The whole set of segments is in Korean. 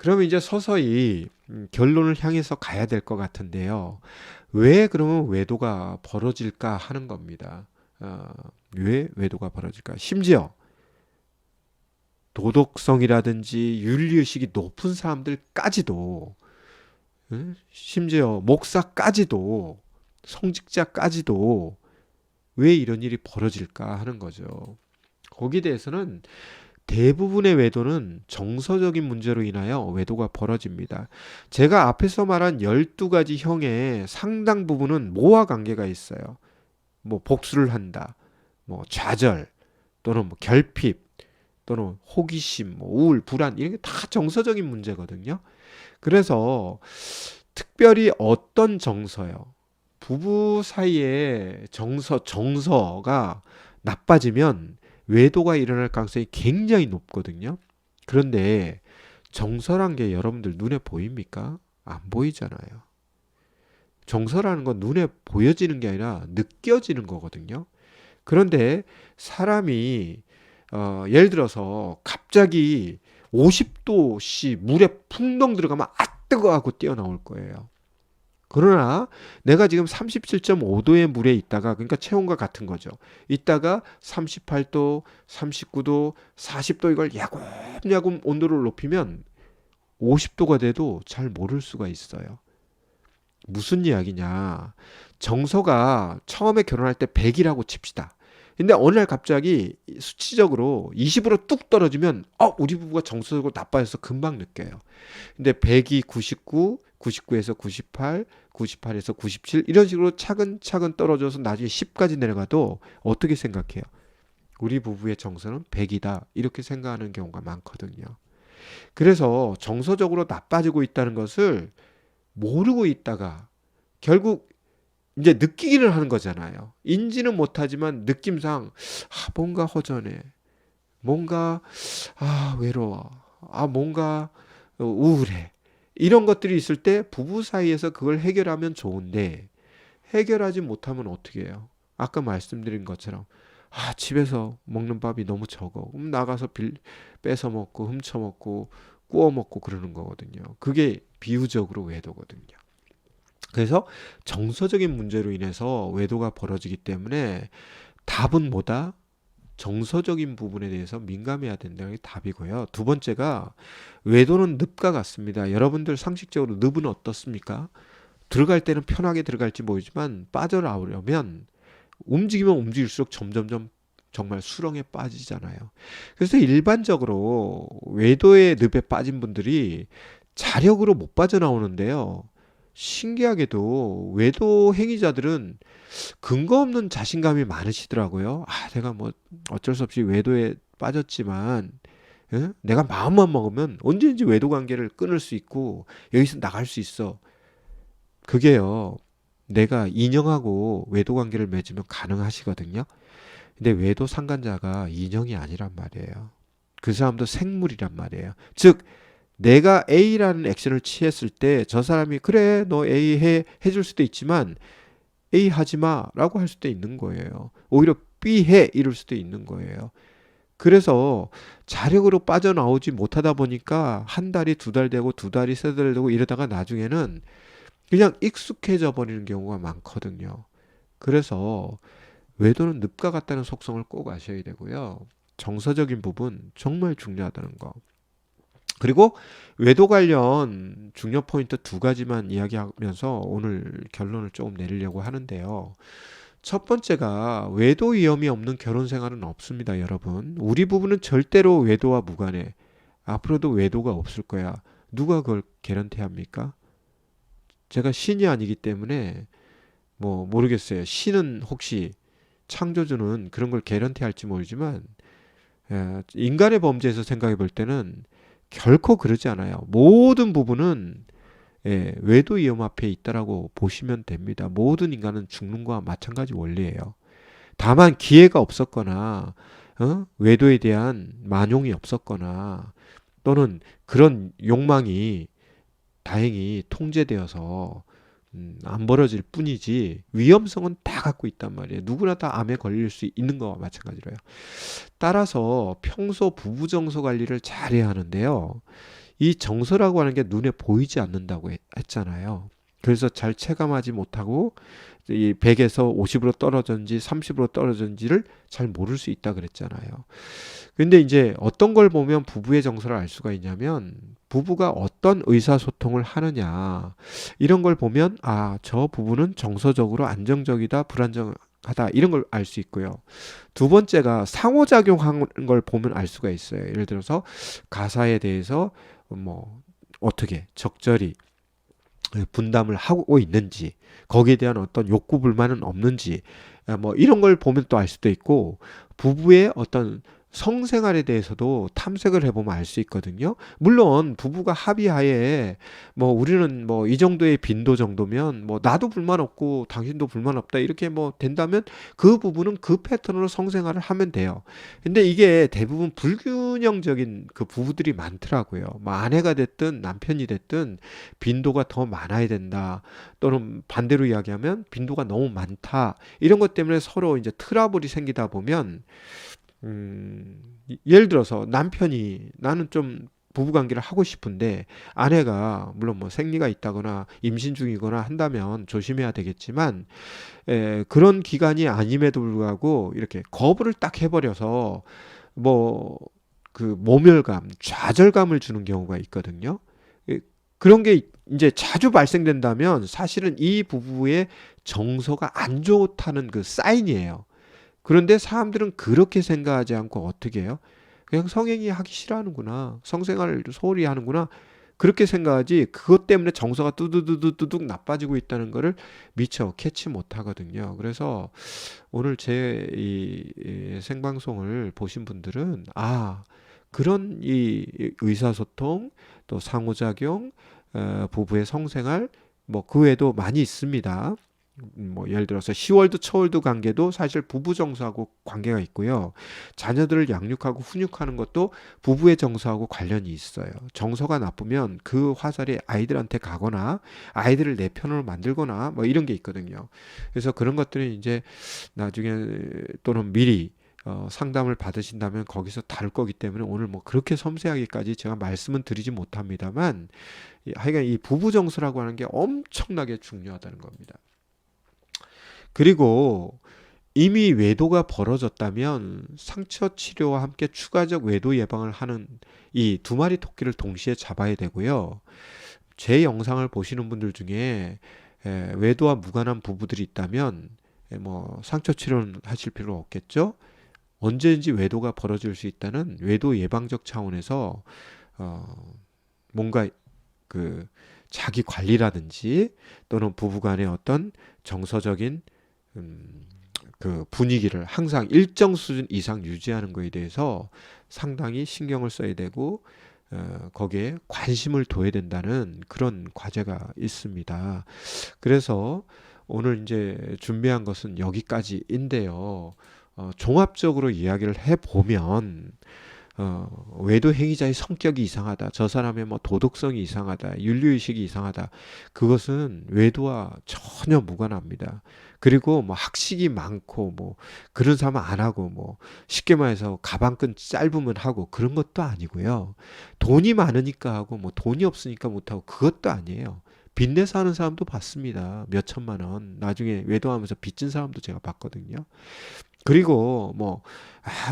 그러면 이제 서서히 결론을 향해서 가야 될 것 같은데요. 왜 그러면 외도가 벌어질까 하는 겁니다. 어, 왜 외도가 벌어질까? 심지어 도덕성이라든지 윤리의식이 높은 사람들까지도, 심지어 목사까지도, 성직자까지도 왜 이런 일이 벌어질까 하는 거죠. 거기에 대해서는 대부분의 외도는 정서적인 문제로 인하여 외도가 벌어집니다. 제가 앞에서 말한 12가지 형의 상당 부분은 뭐와 관계가 있어요. 뭐 복수를 한다, 뭐 좌절, 또는 뭐 결핍, 또는 호기심, 뭐 우울, 불안, 이런 게 다 정서적인 문제거든요. 그래서 특별히 어떤 정서요? 부부 사이에 정서가 나빠지면 외도가 일어날 가능성이 굉장히 높거든요. 그런데 정서란 게 여러분들 눈에 보입니까? 안 보이잖아요. 정서라는 건 눈에 보여지는 게 아니라 느껴지는 거거든요. 그런데 사람이 예를 들어서 갑자기 50도씨 물에 풍덩 들어가면 아 뜨거 하고 뛰어나올 거예요. 그러나 내가 지금 37.5도의 물에 있다가, 그러니까 체온과 같은 거죠. 있다가 38도, 39도, 40도 이걸 야금야금 온도를 높이면 50도가 돼도 잘 모를 수가 있어요. 무슨 이야기냐? 정서가 처음에 결혼할 때 100이라고 칩시다. 근데 어느 날 갑자기 수치적으로 20으로 뚝 떨어지면 우리 부부가 정서적으로 나빠져서 금방 느껴요. 근데 100이 99, 99에서 98, 98에서 97 이런 식으로 차근차근 떨어져서 나중에 10까지 내려가도 어떻게 생각해요? 우리 부부의 정서는 100이다. 이렇게 생각하는 경우가 많거든요. 그래서 정서적으로 나빠지고 있다는 것을 모르고 있다가 결국 이제 느끼기는 하는 거잖아요. 인지는 못하지만 느낌상 뭔가 허전해. 뭔가 외로워. 뭔가 우울해. 이런 것들이 있을 때 부부 사이에서 그걸 해결하면 좋은데 해결하지 못하면 어떻게 해요? 아까 말씀드린 것처럼 집에서 먹는 밥이 너무 적어. 그럼 나가서 뺏어 먹고 훔쳐 먹고 구워 먹고 그러는 거거든요. 그게 비유적으로 외도거든요. 그래서 정서적인 문제로 인해서 외도가 벌어지기 때문에 답은 뭐다? 정서적인 부분에 대해서 민감해야 된다는 게 답이고요. 두 번째가 외도는 늪과 같습니다. 여러분들 상식적으로 늪은 어떻습니까? 들어갈 때는 편하게 들어갈지 모르지만 빠져나오려면 움직이면 움직일수록 점점점 정말 수렁에 빠지잖아요. 그래서 일반적으로 외도의 늪에 빠진 분들이 자력으로 못 빠져나오는데요. 신기하게도 외도 행위자들은 근거 없는 자신감이 많으시더라고요. 내가 뭐 어쩔 수 없이 외도에 빠졌지만 내가 마음만 먹으면 언제든지 외도 관계를 끊을 수 있고 여기서 나갈 수 있어. 그게요. 내가 인형하고 외도 관계를 맺으면 가능하시거든요. 근데 외도 상간자가 인형이 아니란 말이에요. 그 사람도 생물이란 말이에요. 즉 내가 A라는 액션을 취했을 때 저 사람이 그래 너 A 해줄 수도 있지만 A 하지 마라고 할 수도 있는 거예요. 오히려 B 해 이럴 수도 있는 거예요. 그래서 자력으로 빠져나오지 못하다 보니까 한 달이 두 달 되고 두 달이 세 달 되고 이러다가 나중에는 그냥 익숙해져 버리는 경우가 많거든요. 그래서 외도는 늪과 같다는 속성을 꼭 아셔야 되고요. 정서적인 부분 정말 중요하다는 거. 그리고 외도 관련 중요 포인트 두 가지만 이야기하면서 오늘 결론을 조금 내리려고 하는데요. 첫 번째가 외도 위험이 없는 결혼 생활은 없습니다, 여러분. 우리 부부는 절대로 외도와 무관해. 앞으로도 외도가 없을 거야. 누가 그걸 개런티 합니까? 제가 신이 아니기 때문에 뭐 모르겠어요. 신은 혹시 창조주는 그런 걸 개런티 할지 모르지만 인간의 범죄에서 생각해 볼 때는 결코 그러지 않아요. 모든 부분은 외도 위험 앞에 있다라고 보시면 됩니다. 모든 인간은 죽는 거와 마찬가지 원리예요. 다만 기회가 없었거나 외도에 대한 만용이 없었거나 또는 그런 욕망이 다행히 통제되어서 안 벌어질 뿐이지 위험성은 다 갖고 있단 말이에요. 누구나 다 암에 걸릴 수 있는 거와 마찬가지로요. 따라서 평소 부부 정서 관리를 잘해야 하는데요. 이 정서라고 하는 게 눈에 보이지 않는다고 했잖아요. 그래서 잘 체감하지 못하고 이 100에서 50으로 떨어졌는지 30으로 떨어졌는지를 잘 모를 수 있다 그랬잖아요. 근데 이제 어떤 걸 보면 부부의 정서를 알 수가 있냐면 부부가 어떤 의사소통을 하느냐 이런 걸 보면 아, 저 부부는 정서적으로 안정적이다, 불안정하다 이런 걸 알 수 있고요. 두 번째가 상호작용하는 걸 보면 알 수가 있어요. 예를 들어서 가사에 대해서 뭐 어떻게 적절히 분담을 하고 있는지 거기에 대한 어떤 욕구 불만은 없는지 뭐 이런 걸 보면 또 알 수도 있고 부부의 어떤 성생활에 대해서도 탐색을 해보면 알 수 있거든요. 물론 부부가 합의하에 뭐 우리는 뭐 이 정도의 빈도 정도면 뭐 나도 불만 없고 당신도 불만 없다 이렇게 뭐 된다면 그 부부는 그 패턴으로 성생활을 하면 돼요. 근데 이게 대부분 불균형적인 그 부부들이 많더라고요. 뭐 아내가 됐든 남편이 됐든 빈도가 더 많아야 된다. 또는 반대로 이야기하면 빈도가 너무 많다. 이런 것 때문에 서로 이제 트러블이 생기다 보면 예를 들어서 남편이 나는 좀 부부관계를 하고 싶은데 아내가 물론 뭐 생리가 있다거나 임신 중이거나 한다면 조심해야 되겠지만 그런 기간이 아님에도 불구하고 이렇게 거부를 딱 해버려서 뭐 그 모멸감, 좌절감을 주는 경우가 있거든요. 예, 그런 게 이제 자주 발생된다면 사실은 이 부부의 정서가 안 좋다는 그 사인이에요. 그런데 사람들은 그렇게 생각하지 않고 어떻게 해요? 그냥 성행위 하기 싫어하는구나. 성생활을 소홀히 하는구나. 그렇게 생각하지 그것 때문에 정서가 뚜두두두두둑 나빠지고 있다는 거를 미처 캐치 못 하거든요. 그래서 오늘 제 이 생방송을 보신 분들은 아, 그런 이 의사소통 또 상호작용 부부의 성생활 뭐 그 외에도 많이 있습니다. 뭐 예를 들어서 시월드 초월드 관계도 사실 부부 정서하고 관계가 있고요. 자녀들을 양육하고 훈육하는 것도 부부의 정서하고 관련이 있어요. 정서가 나쁘면 그 화살이 아이들한테 가거나 아이들을 내 편으로 만들거나 뭐 이런 게 있거든요. 그래서 그런 것들은 이제 나중에 또는 미리 상담을 받으신다면 거기서 다룰 거기 때문에 오늘 뭐 그렇게 섬세하게까지 제가 말씀은 드리지 못합니다만 하여간 이 부부 정서라고 하는 게 엄청나게 중요하다는 겁니다. 그리고 이미 외도가 벌어졌다면 상처 치료와 함께 추가적 외도 예방을 하는 이 두 마리 토끼를 동시에 잡아야 되고요. 제 영상을 보시는 분들 중에 외도와 무관한 부부들이 있다면 뭐 상처 치료는 하실 필요 없겠죠. 언제든지 외도가 벌어질 수 있다는 외도 예방적 차원에서 어, 뭔가 그 자기 관리라든지 또는 부부간의 어떤 정서적인 음, 그 분위기를 항상 일정 수준 이상 유지하는 것에 대해서 상당히 신경을 써야 되고 거기에 관심을 둬야 된다는 그런 과제가 있습니다. 그래서 오늘 이제 준비한 것은 여기까지인데요. 종합적으로 이야기를 해보면 외도 행위자의 성격이 이상하다. 저 사람의 뭐 도덕성이 이상하다. 윤리의식이 이상하다. 그것은 외도와 전혀 무관합니다. 그리고 뭐 학식이 많고 뭐 그런 사람은 안 하고 뭐 쉽게 말해서 가방끈 짧으면 하고 그런 것도 아니고요. 돈이 많으니까 하고 뭐 돈이 없으니까 못하고 그것도 아니에요. 빚내서 하는 사람도 봤습니다. 몇 천만 원. 나중에 외도하면서 빚진 사람도 제가 봤거든요. 그리고 뭐,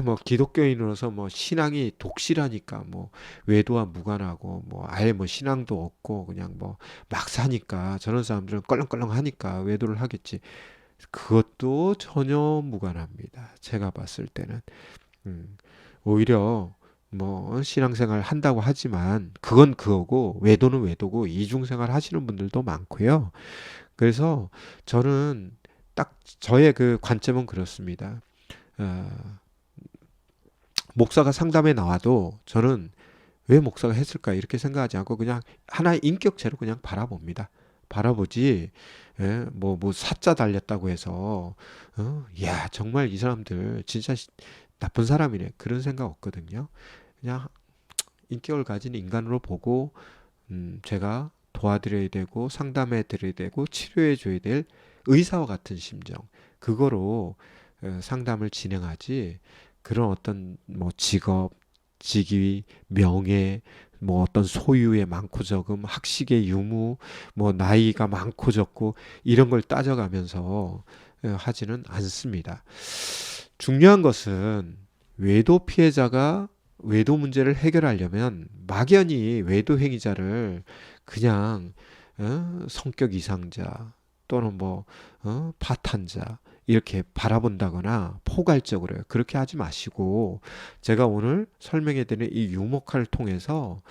뭐 기독교인으로서 뭐 신앙이 독실하니까 뭐 외도와 무관하고 뭐 아예 뭐 신앙도 없고 그냥 뭐 막 사니까 저런 사람들은 껄렁껄렁 하니까 외도를 하겠지. 그것도 전혀 무관합니다. 제가 봤을 때는. 음, 오히려 뭐 신앙생활 한다고 하지만 그건 그거고 외도는 외도고 이중생활 하시는 분들도 많고요. 그래서 저는 딱 저의 그 관점은 그렇습니다. 어, 목사가 상담에 나와도 저는 왜 목사가 했을까 이렇게 생각하지 않고 그냥 하나의 인격체로 그냥 바라봅니다. 바라보지, 예, 뭐 사자 달렸다고 해서, 야, 정말 이 사람들 진짜 나쁜 사람이네. 그런 생각 없거든요. 그냥 인격을 가진 인간으로 보고, 제가 도와드려야 되고, 상담해 드려야 되고, 치료해 줘야 될 의사와 같은 심정. 그거로 상담을 진행하지, 그런 어떤 뭐 직업, 직위, 명예, 뭐 어떤 소유의 많고 적음, 학식의 유무, 뭐 나이가 많고 적고 이런 걸 따져가면서 하지는 않습니다. 중요한 것은 외도 피해자가 외도 문제를 해결하려면 막연히 외도 행위자를 그냥 성격 이상자 또는 뭐 파탄자 이렇게 바라본다거나 포괄적으로 그렇게 하지 마시고 제가 오늘 설명해 드린 이 유목화를 통해서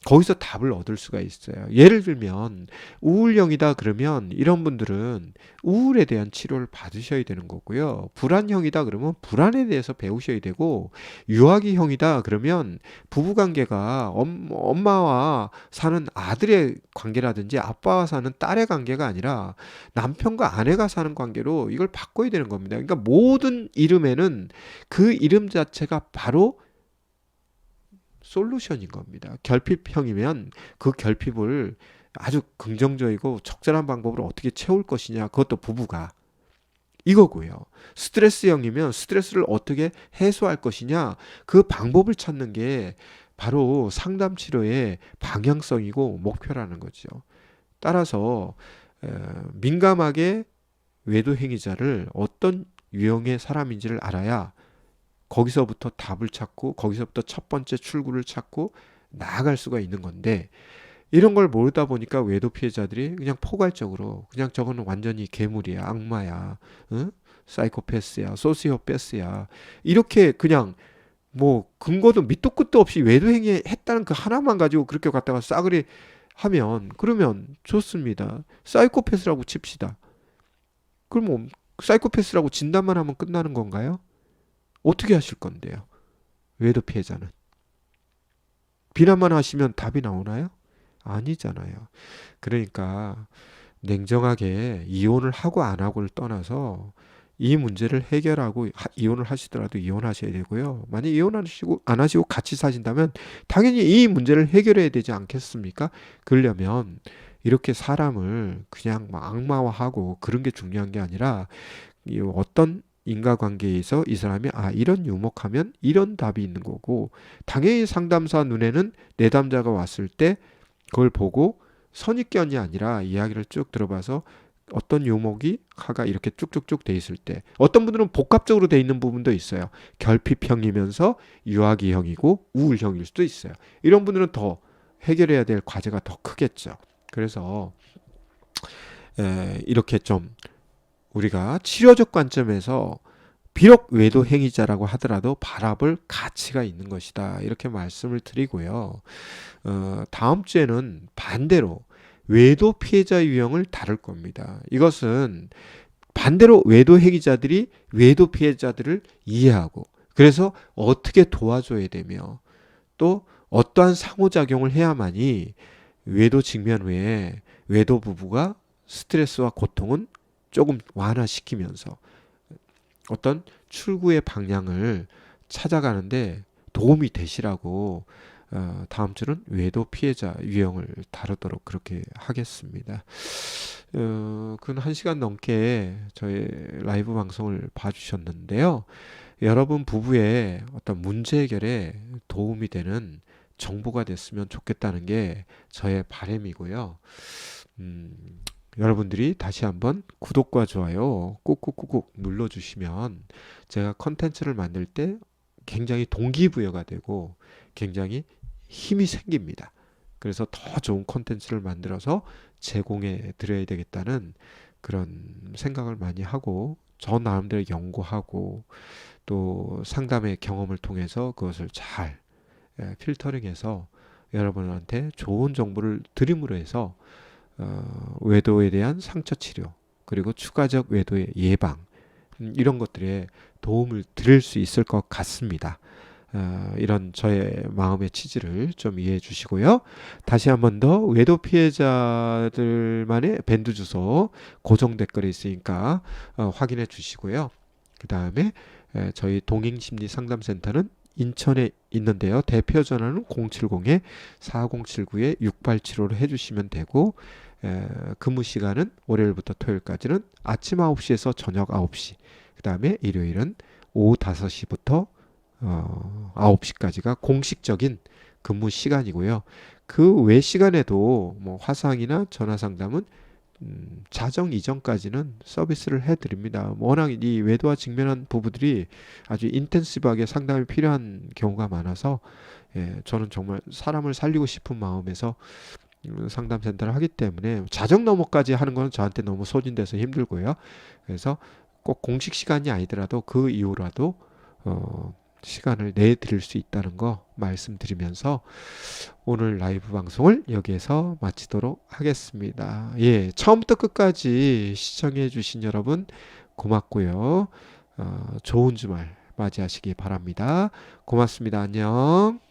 거기서 답을 얻을 수가 있어요. 예를 들면 우울형이다 그러면 이런 분들은 우울에 대한 치료를 받으셔야 되는 거고요. 불안형이다 그러면 불안에 대해서 배우셔야 되고 유아기형이다 그러면 부부관계가 엄마와 사는 아들의 관계라든지 아빠와 사는 딸의 관계가 아니라 남편과 아내가 사는 관계로 이걸 바꿔야 되는 겁니다. 그러니까 모든 이름에는 그 이름 자체가 바로 솔루션인 겁니다. 결핍형이면 그 결핍을 아주 긍정적이고 적절한 방법으로 어떻게 채울 것이냐, 그것도 부부가 이거고요. 스트레스형이면 스트레스를 어떻게 해소할 것이냐, 그 방법을 찾는 게 바로 상담 치료의 방향성이고 목표라는 거죠. 따라서 민감하게 외도 행위자를 어떤 유형의 사람인지를 알아야 거기서부터 답을 찾고 거기서부터 첫 번째 출구를 찾고 나아갈 수가 있는 건데 이런 걸 모르다 보니까 외도 피해자들이 그냥 포괄적으로 그냥 저거는 완전히 괴물이야, 악마야, 응? 사이코패스야, 소시오패스야 이렇게 그냥 뭐 근거도 밑도 끝도 없이 외도 행위 했다는 그 하나만 가지고 그렇게 갖다가 싸그리 하면 그러면 좋습니다. 사이코패스라고 칩시다. 그럼 뭐 사이코패스라고 진단만 하면 끝나는 건가요? 어떻게 하실 건데요? 외도 피해자는. 비난만 하시면 답이 나오나요? 아니잖아요. 그러니까 냉정하게 이혼을 하고 안 하고를 떠나서 이 문제를 해결하고 이혼을 하시더라도 이혼하셔야 되고요. 만약 이혼하시고 안 하시고 같이 사신다면 당연히 이 문제를 해결해야 되지 않겠습니까? 그러려면 이렇게 사람을 그냥 막 악마화하고 그런 게 중요한 게 아니라 이 어떤 인과관계에서 이 사람이 이런 유목하면 이런 답이 있는 거고 당연히 상담사 눈에는 내담자가 왔을 때 그걸 보고 선입견이 아니라 이야기를 쭉 들어봐서 어떤 요목이 하가 이렇게 쭉쭉쭉 돼 있을 때 어떤 분들은 복합적으로 돼 있는 부분도 있어요. 결핍형이면서 유아기형이고 우울형일 수도 있어요. 이런 분들은 더 해결해야 될 과제가 더 크겠죠. 그래서 이렇게 좀 우리가 치료적 관점에서 비록 외도 행위자라고 하더라도 바라볼 가치가 있는 것이다. 이렇게 말씀을 드리고요. 다음 주에는 반대로 외도 피해자 유형을 다룰 겁니다. 이것은 반대로 외도 행위자들이 외도 피해자들을 이해하고 그래서 어떻게 도와줘야 되며 또 어떠한 상호작용을 해야만이 외도 직면 후에 외도 부부가 스트레스와 고통은 조금 완화시키면서 어떤 출구의 방향을 찾아가는데 도움이 되시라고 다음 주는 외도 피해자 유형을 다루도록 그렇게 하겠습니다. 근 1시간 넘게 저희 라이브 방송을 봐주셨는데요. 여러분 부부의 어떤 문제 해결에 도움이 되는 정보가 됐으면 좋겠다는 게 저의 바람이고요. 여러분들이 다시 한번 구독과 좋아요 꾹꾹꾹꾹 눌러주시면 제가 컨텐츠를 만들 때 굉장히 동기부여가 되고 굉장히 힘이 생깁니다. 그래서 더 좋은 컨텐츠를 만들어서 제공해 드려야 되겠다는 그런 생각을 많이 하고 저 나름대로 연구하고 또 상담의 경험을 통해서 그것을 잘 필터링해서 여러분한테 좋은 정보를 드림으로 해서 외도에 대한 상처 치료 그리고 추가적 외도의 예방 이런 것들에 도움을 드릴 수 있을 것 같습니다. 이런 저의 마음의 취지를 좀 이해해 주시고요. 다시 한번 더 외도 피해자들만의 밴드 주소 고정 댓글에 있으니까 확인해 주시고요. 그 다음에 저희 동행심리상담센터는 인천에 있는데요. 대표 전화는 070-4079-6875로 해주시면 되고 근무 시간은 월요일부터 토요일까지는 아침 9시에서 저녁 9시 그 다음에 일요일은 오후 5시부터 9시까지가 공식적인 근무 시간이고요. 그 외 시간에도 뭐 화상이나 전화 상담은 자정 이전까지는 서비스를 해드립니다. 워낙 이 외도와 직면한 부부들이 아주 인텐시브하게 상담이 필요한 경우가 많아서 예, 저는 정말 사람을 살리고 싶은 마음에서 상담센터를 하기 때문에 자정 너머까지 하는 건 저한테 너무 소진돼서 힘들고요. 그래서 꼭 공식 시간이 아니더라도 그 이후라도 어, 시간을 내드릴 수 있다는 거 말씀드리면서 오늘 라이브 방송을 여기에서 마치도록 하겠습니다. 예, 처음부터 끝까지 시청해 주신 여러분 고맙고요. 좋은 주말 맞이하시기 바랍니다. 고맙습니다. 안녕.